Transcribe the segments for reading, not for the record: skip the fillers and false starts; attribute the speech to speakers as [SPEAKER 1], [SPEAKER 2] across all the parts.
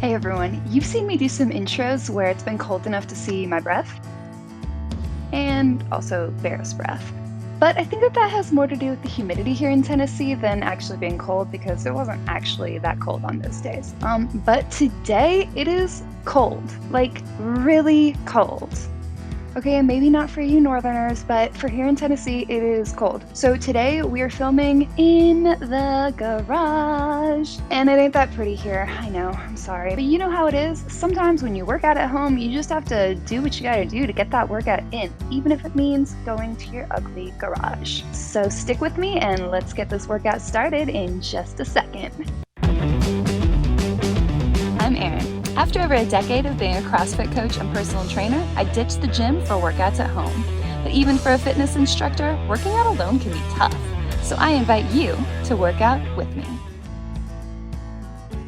[SPEAKER 1] Hey everyone, you've seen me do some intros where it's been cold enough to see my breath and also Bear's breath. But I think that has more to do with the humidity here in Tennessee than actually being cold because it wasn't actually that cold on those days. But today it is cold, like really cold. Okay, maybe not for you Northerners, but for here in Tennessee, it is cold. So today we are filming in the garage. And it ain't that pretty here, I know, I'm sorry. But you know how it is? Sometimes when you work out at home, you just have to do what you gotta do to get that workout in, even if it means going to your ugly garage. So stick with me and let's get this workout started in just a second. I'm Erin. After over a decade of being a CrossFit coach and personal trainer, I ditched the gym for workouts at home. But even for a fitness instructor, working out alone can be tough. So I invite you to work out with me.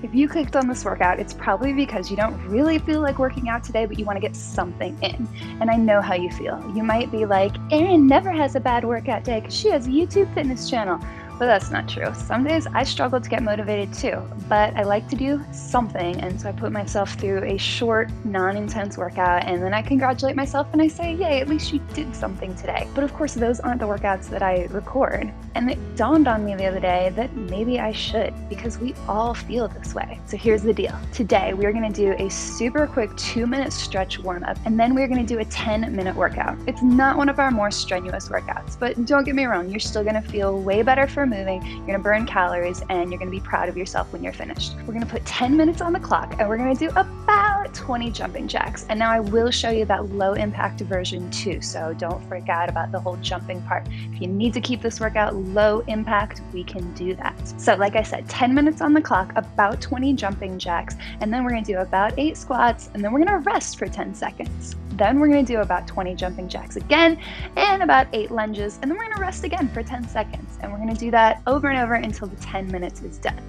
[SPEAKER 1] If you clicked on this workout, it's probably because you don't really feel like working out today, but you want to get something in. And I know how you feel. You might be like, Erin never has a bad workout day because she has a YouTube fitness channel. But that's not true. Some days I struggle to get motivated too, but I like to do something, and so I put myself through a short, non-intense workout, and then I congratulate myself and I say, yay, at least you did something today. But of course, those aren't the workouts that I record. And it dawned on me the other day that maybe I should, because we all feel this way. So here's the deal. Today, we're gonna do a super quick 2-minute stretch warm-up, and then we're gonna do a 10-minute workout. It's not one of our more strenuous workouts, but don't get me wrong, you're still gonna feel way better for moving, you're gonna burn calories, and you're gonna be proud of yourself when you're finished. We're gonna put 10 minutes on the clock, and we're gonna do about 20 jumping jacks. And now I will show you that low impact version too, so don't freak out about the whole jumping part. If you need to keep this workout low impact, we can do that. So like I said, 10 minutes on the clock, about 20 jumping jacks, and then we're gonna do about 8 squats, and then we're gonna rest for 10 seconds. Then we're gonna do about 20 jumping jacks again, and about 8 lunges, and then we're gonna rest again for 10 seconds. And we're gonna do that over and over until the 10 minutes is done.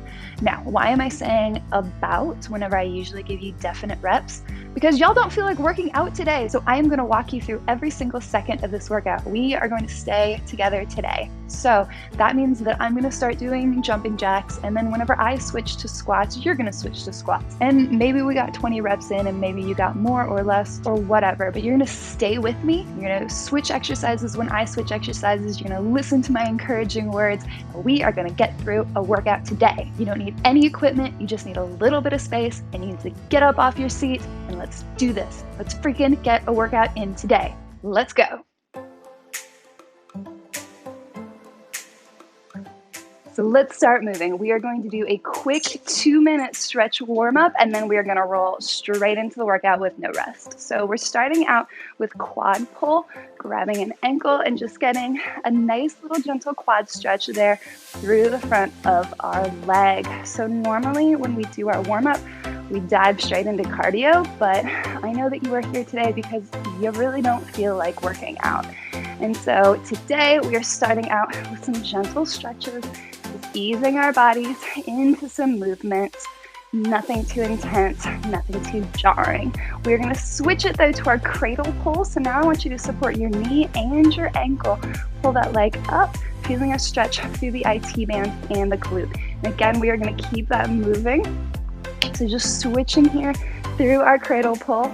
[SPEAKER 1] Now, why am I saying about whenever I usually give you definite reps? Because y'all don't feel like working out today. So I am gonna walk you through every single second of this workout. We are going to stay together today. So that means that I'm gonna start doing jumping jacks, and then whenever I switch to squats, you're gonna switch to squats. And maybe we got 20 reps in, and maybe you got more or less or whatever, but you're gonna stay with me. You're gonna switch exercises when I switch exercises. You're gonna listen to my encouraging words. We are gonna get through a workout today. You don't need any equipment, you just need a little bit of space, and you need to get up off your seat, and let's do this. Let's freaking get a workout in today. Let's go. So let's start moving. We are going to do a quick 2-minute stretch warm-up, and then we are gonna roll straight into the workout with no rest. So we're starting out with quad pull, grabbing an ankle and just getting a nice little gentle quad stretch there through the front of our leg. So normally when we do our warm-up, we dive straight into cardio, but I know that you are here today because you really don't feel like working out. And so today we are starting out with some gentle stretches, just easing our bodies into some movement. Nothing too intense, nothing too jarring. We're gonna switch it though to our cradle pull. So now I want you to support your knee and your ankle. Pull that leg up, feeling a stretch through the IT band and the glute. And again, we are gonna keep that moving. So just switching here through our cradle pull.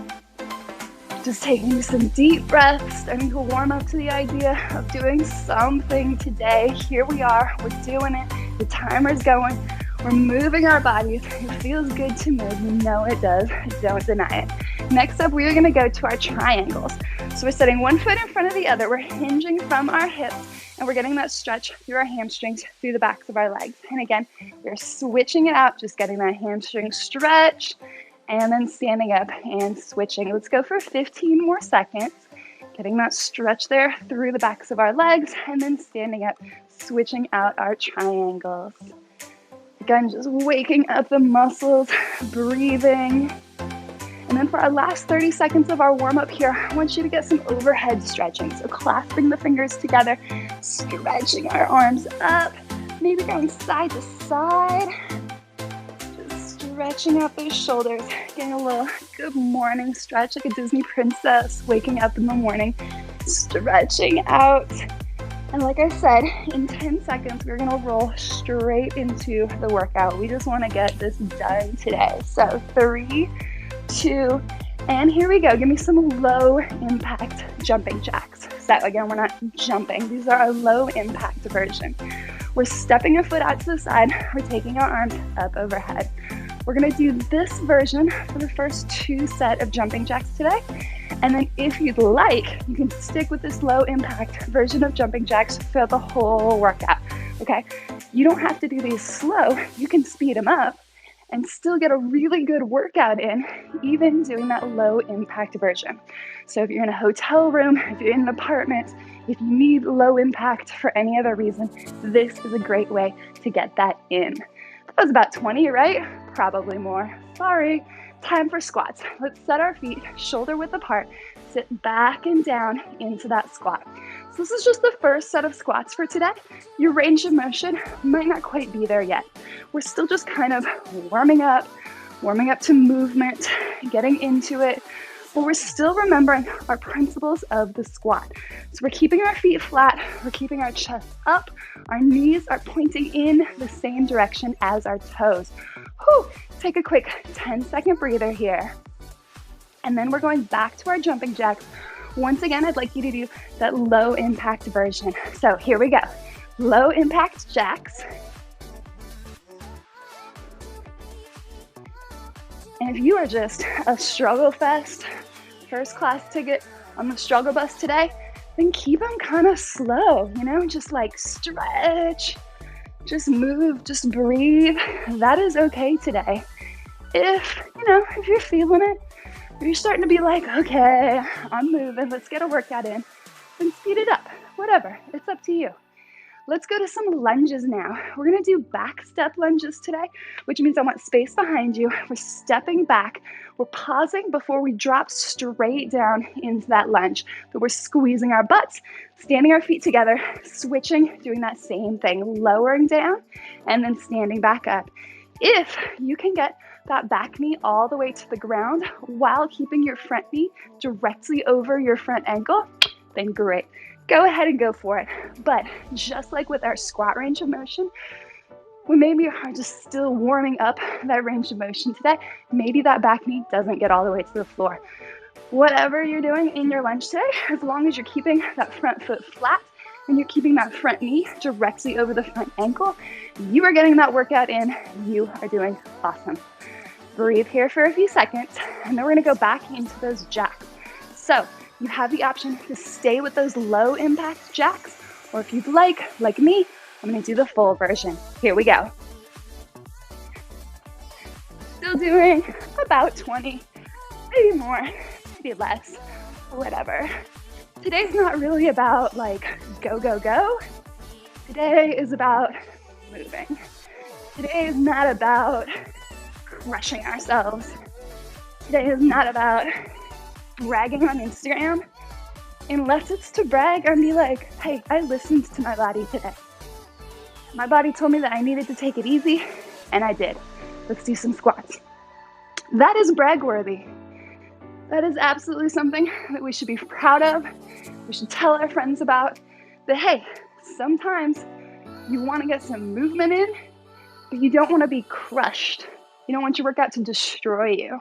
[SPEAKER 1] Just taking some deep breaths, starting to warm up to the idea of doing something today. Here we are, we're doing it. The timer's going. We're moving our bodies. It feels good to move. You know it does. Don't deny it. Next up, we are going to go to our triangles. So we're setting one foot in front of the other. We're hinging from our hips, and we're getting that stretch through our hamstrings, through the backs of our legs. And again, we're switching it out, just getting that hamstring stretch, and then standing up and switching. Let's go for 15 more seconds. Getting that stretch there through the backs of our legs, and then standing up, switching out our triangles. Again, just waking up the muscles, breathing. And then for our last 30 seconds of our warm-up here, I want you to get some overhead stretching. So clasping the fingers together, stretching our arms up, maybe going side to side. Just stretching out those shoulders, getting a little good morning stretch like a Disney princess waking up in the morning. Stretching out. And like I said, in 10 seconds, we're gonna roll straight into the workout. We just wanna get this done today. So 3, 2, and here we go. Give me some low impact jumping jacks. So again, we're not jumping. These are a low impact version. We're stepping a foot out to the side. We're taking our arms up overhead. We're gonna do this version for the first 2 sets of jumping jacks today. And then if you'd like, you can stick with this low impact version of jumping jacks throughout the whole workout, okay? You don't have to do these slow. You can speed them up and still get a really good workout in, even doing that low impact version. So if you're in a hotel room, if you're in an apartment, if you need low impact for any other reason, this is a great way to get that in. That was about 20, right? Probably more. Sorry. Time for squats. Let's set our feet shoulder width apart, sit back and down into that squat. So this is just the first set of squats for today. Your range of motion might not quite be there yet. We're still just kind of warming up to movement, getting into it, but we're still remembering our principles of the squat. So we're keeping our feet flat, we're keeping our chest up, our knees are pointing in the same direction as our toes. Whew. Take a quick 10-second breather here. And then we're going back to our jumping jacks. Once again, I'd like you to do that low impact version. So here we go. Low impact jacks. And if you are just a struggle fest, first class ticket on the struggle bus today, then keep them kind of slow, just like stretch, just move, just breathe. That is okay today. If you're feeling it, if you're starting to be like, okay, I'm moving, let's get a workout in, then speed it up, whatever, it's up to you. Let's go to some lunges now. We're gonna do back step lunges today, which means I want space behind you. We're stepping back, we're pausing before we drop straight down into that lunge, but we're squeezing our butts, standing our feet together, switching, doing that same thing, lowering down, and then standing back up. If you can get that back knee all the way to the ground while keeping your front knee directly over your front ankle, then great. Go ahead and go for it. But just like with our squat range of motion, we maybe are just still warming up that range of motion today. Maybe that back knee doesn't get all the way to the floor. Whatever you're doing in your lunge today, as long as you're keeping that front foot flat and you're keeping that front knee directly over the front ankle, you are getting that workout in. You are doing awesome. Breathe here for a few seconds, and then we're gonna go back into those jacks. So you have the option to stay with those low impact jacks, or if you'd like me, I'm gonna do the full version. Here we go. Still doing about 20, maybe more, maybe less, whatever. Today's not really about like go, go, go. Today is about moving. Today is not about crushing ourselves. Today is not about bragging on Instagram, unless it's to brag and be like, hey, I listened to my body today. My body told me that I needed to take it easy, and I did. Let's do some squats. That is brag worthy. That is absolutely something that we should be proud of. We should tell our friends about. That, hey, sometimes you want to get some movement in, but you don't want to be crushed. You don't want your workout to destroy you.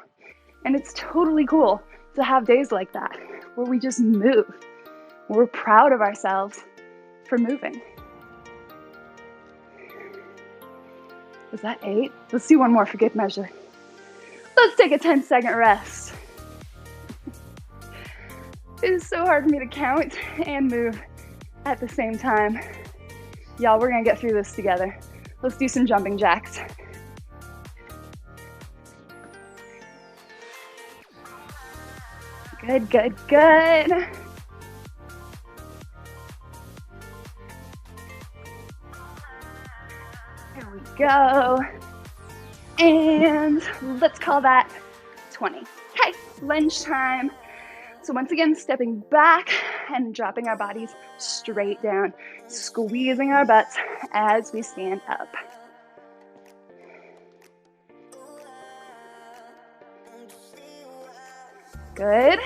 [SPEAKER 1] And it's totally cool to have days like that, where we just move. We're proud of ourselves for moving. Was that 8? Let's do one more for good measure. Let's take a 10-second rest. It is so hard for me to count and move at the same time. Y'all, we're gonna get through this together. Let's do some jumping jacks. Good, good, good. Here we go. And let's call that 20. Okay, lunge time. So once again, stepping back and dropping our bodies straight down, squeezing our butts as we stand up. Good.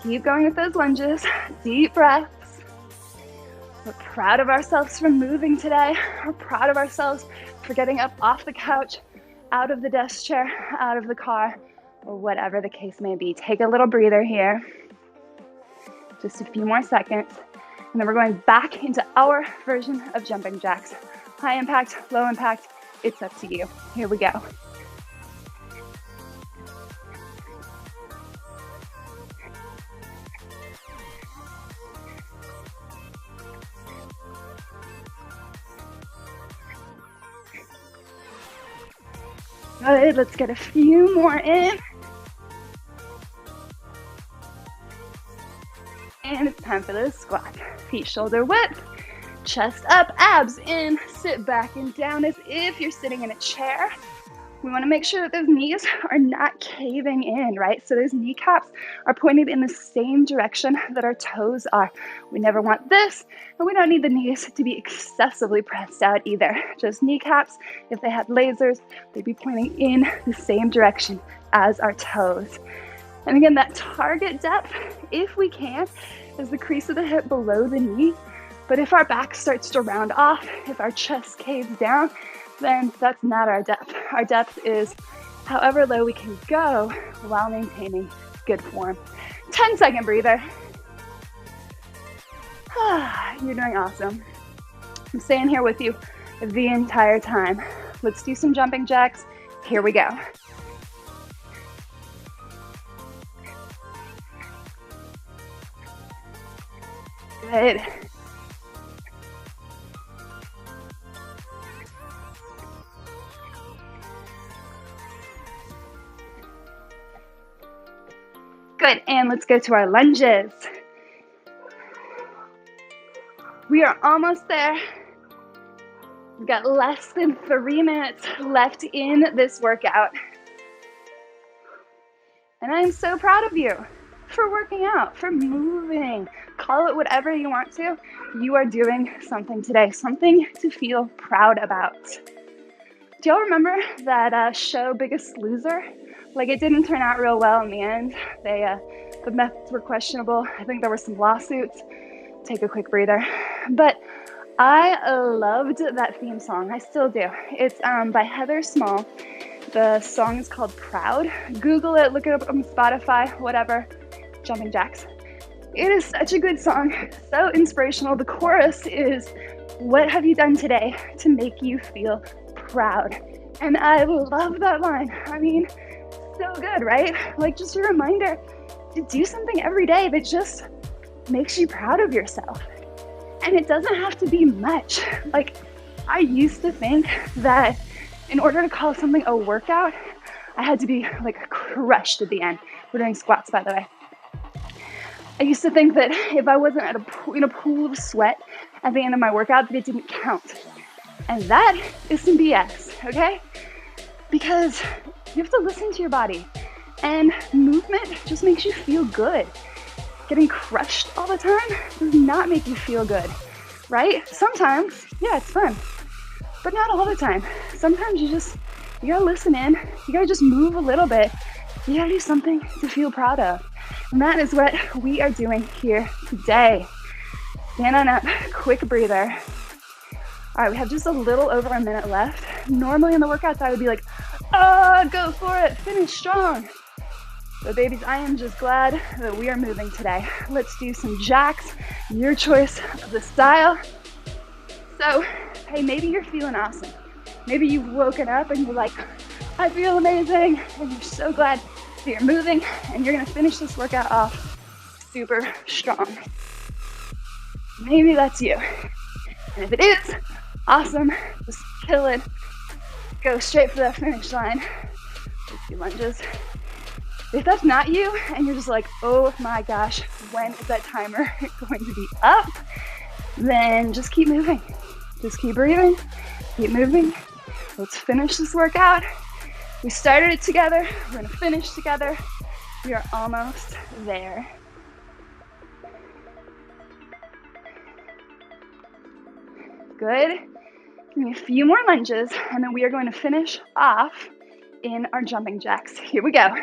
[SPEAKER 1] Keep going with those lunges. Deep breaths. We're proud of ourselves for moving today. We're proud of ourselves for getting up off the couch, out of the desk chair, out of the car, or whatever the case may be. Take a little breather here. Just a few more seconds. And then we're going back into our version of jumping jacks. High impact, low impact, it's up to you. Here we go. Good, let's get a few more in. And it's time for those squats. Feet shoulder width, chest up, abs in, sit back and down as if you're sitting in a chair. We want to make sure that those knees are not caving in, right? So those kneecaps are pointed in the same direction that our toes are. We never want this, and we don't need the knees to be excessively pressed out either. Just kneecaps, if they had lasers, they'd be pointing in the same direction as our toes. And again, that target depth, if we can, is the crease of the hip below the knee. But if our back starts to round off, if our chest caves down, then that's not our depth. Our depth is however low we can go while maintaining good form. 10-second breather. You're doing awesome. I'm staying here with you the entire time. Let's do some jumping jacks. Here we go. Good. Good, and let's go to our lunges. We are almost there. We've got less than 3 minutes left in this workout. And I'm so proud of you for working out, for moving. Call it whatever you want to. You are doing something today, something to feel proud about. Do y'all remember that show Biggest Loser? Like, it didn't turn out real well in the end. The methods were questionable. I think there were some lawsuits. Take a quick breather. But I loved that theme song. I still do. It's by Heather Small. The song is called Proud. Google it, look it up on Spotify, whatever. Jumping jacks. It is such a good song, so inspirational. The chorus is, what have you done today to make you feel proud? And I love that line. I mean, so good, right? Like, just a reminder to do something every day that just makes you proud of yourself. And it doesn't have to be much. Like, I used to think that in order to call something a workout, I had to be like crushed at the end. We're doing squats, by the way. I used to think that if I wasn't in a pool of sweat at the end of my workout, that it didn't count. And that is some BS, okay? Because you have to listen to your body. And movement just makes you feel good. Getting crushed all the time does not make you feel good, right? Sometimes, yeah, it's fun. But not all the time. Sometimes you gotta listen in. You gotta just move a little bit. You gotta do something to feel proud of. And that is what we are doing here today. Stand on up, quick breather. All right, we have just a little over a minute left. Normally in the workouts, I would be like, go for it, finish strong. But babies, I am just glad that we are moving today. Let's do some jacks, your choice of the style. So, hey, maybe you're feeling awesome. Maybe you've woken up and you're like, I feel amazing, and you're so glad that you're moving, and you're gonna finish this workout off super strong. Maybe that's you. And if it is, awesome, just kill it. Go straight for that finish line. Let's do lunges. If that's not you, and you're just like, oh my gosh, when is that timer going to be up? Then just keep moving. Just keep breathing, keep moving. Let's finish this workout. We started it together, we're gonna finish together. We are almost there. Good. Give me a few more lunges, and then we are going to finish off in our jumping jacks. Here we go.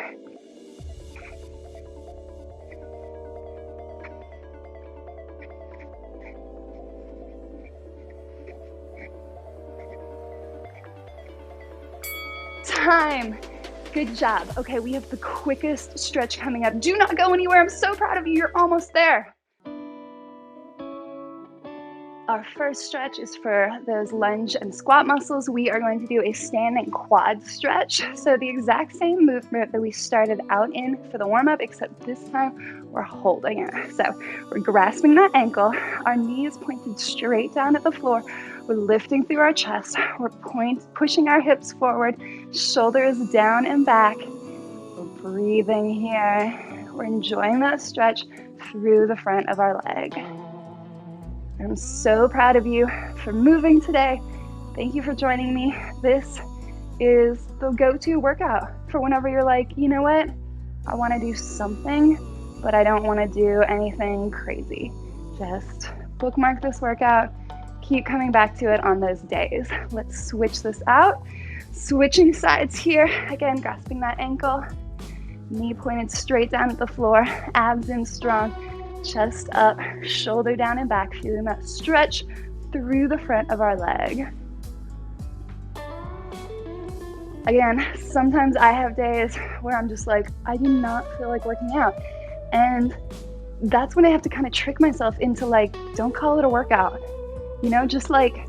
[SPEAKER 1] time. Good job. Okay, we have the quickest stretch coming up. Do not go anywhere. I'm so proud of you. You're almost there. Our first stretch is for those lunge and squat muscles. We are going to do a standing quad stretch. So the exact same movement that we started out in for the warm-up, except this time we're holding it. So we're grasping that ankle. Our knee is pointed straight down at the floor. We're lifting through our chest. We're pushing our hips forward, shoulders down and back. We're breathing here. We're enjoying that stretch through the front of our leg. I'm so proud of you for moving today. Thank you for joining me. This is the go-to workout for whenever you're like, you know what? I want to do something, but I don't want to do anything crazy. Just bookmark this workout. Keep coming back to it on those days. Let's switch this out. Switching sides here. Again, grasping that ankle. Knee pointed straight down at the floor. Abs in strong. Chest up, shoulder down and back, feeling that stretch through the front of our leg. Again, sometimes I have days where I'm just like, I do not feel like working out. And that's when I have to kind of trick myself into like, don't call it a workout. You know, just like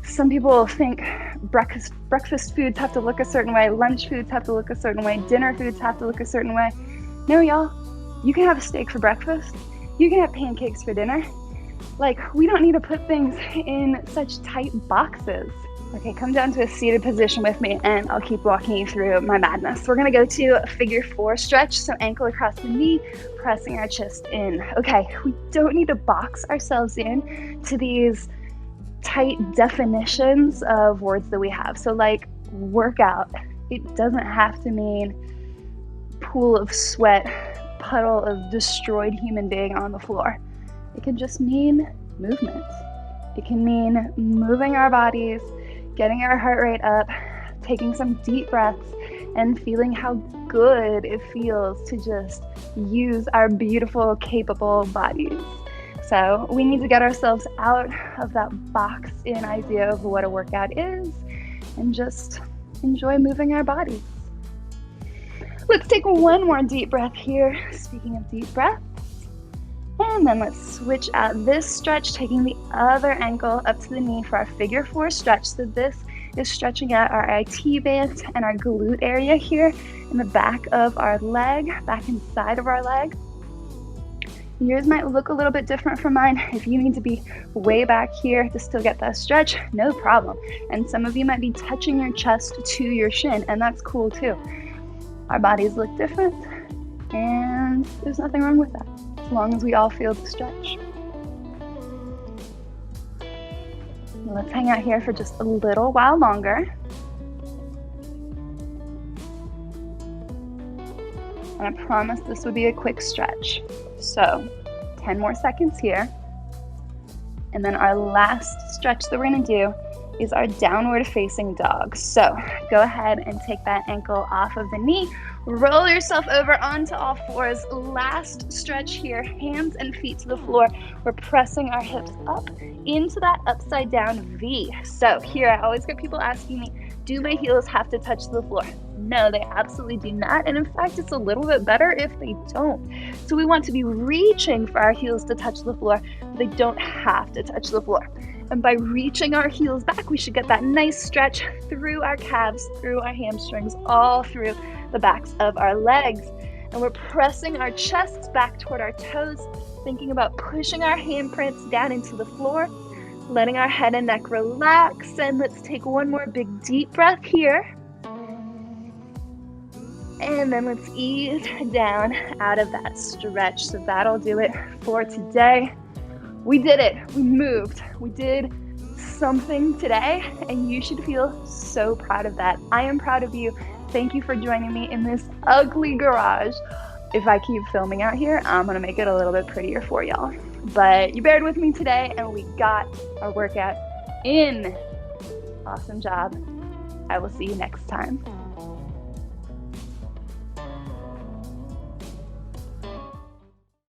[SPEAKER 1] some people think breakfast foods have to look a certain way, lunch foods have to look a certain way, dinner foods have to look a certain way. No, y'all. You can have a steak for breakfast. You can have pancakes for dinner. Like, we don't need to put things in such tight boxes. Okay, come down to a seated position with me and I'll keep walking you through my madness. We're gonna go to a figure 4 stretch. So ankle across the knee, pressing our chest in. Okay, we don't need to box ourselves in to these tight definitions of words that we have. So like workout, it doesn't have to mean pool of sweat, puddle of destroyed human being on the floor. It can just mean movement. It can mean moving our bodies, getting our heart rate up, taking some deep breaths, and feeling how good it feels to just use our beautiful, capable bodies. So we need to get ourselves out of that boxed-in idea of what a workout is and just enjoy moving our bodies. Let's take one more deep breath here. Speaking of deep breaths. And then let's switch out this stretch, taking the other ankle up to the knee for our figure 4 stretch. So this is stretching out our IT band and our glute area here in the back of our leg, back inside of our leg. Yours might look a little bit different from mine. If you need to be way back here to still get that stretch, no problem. And some of you might be touching your chest to your shin, and that's cool too. Our bodies look different, and there's nothing wrong with that, as long as we all feel the stretch. Let's hang out here for just a little while longer. And I promise this would be a quick stretch. So 10 more seconds here. And then our last stretch that we're gonna do is our downward facing dog. So go ahead and take that ankle off of the knee, roll yourself over onto all fours. Last stretch here, hands and feet to the floor. We're pressing our hips up into that upside down V. So here, I always get people asking me, do my heels have to touch the floor? No, they absolutely do not. And in fact, it's a little bit better if they don't. So we want to be reaching for our heels to touch the floor, but they don't have to touch the floor. And by reaching our heels back, we should get that nice stretch through our calves, through our hamstrings, all through the backs of our legs. And we're pressing our chests back toward our toes, thinking about pushing our handprints down into the floor, letting our head and neck relax. And let's take one more big deep breath here. And then let's ease down out of that stretch. So that'll do it for today. We did it. We moved. We did something today, and you should feel so proud of that. I am proud of you. Thank you for joining me in this ugly garage. If I keep filming out here, I'm gonna make it a little bit prettier for y'all. But you bared with me today, and we got our workout in. Awesome job. I will see you next time.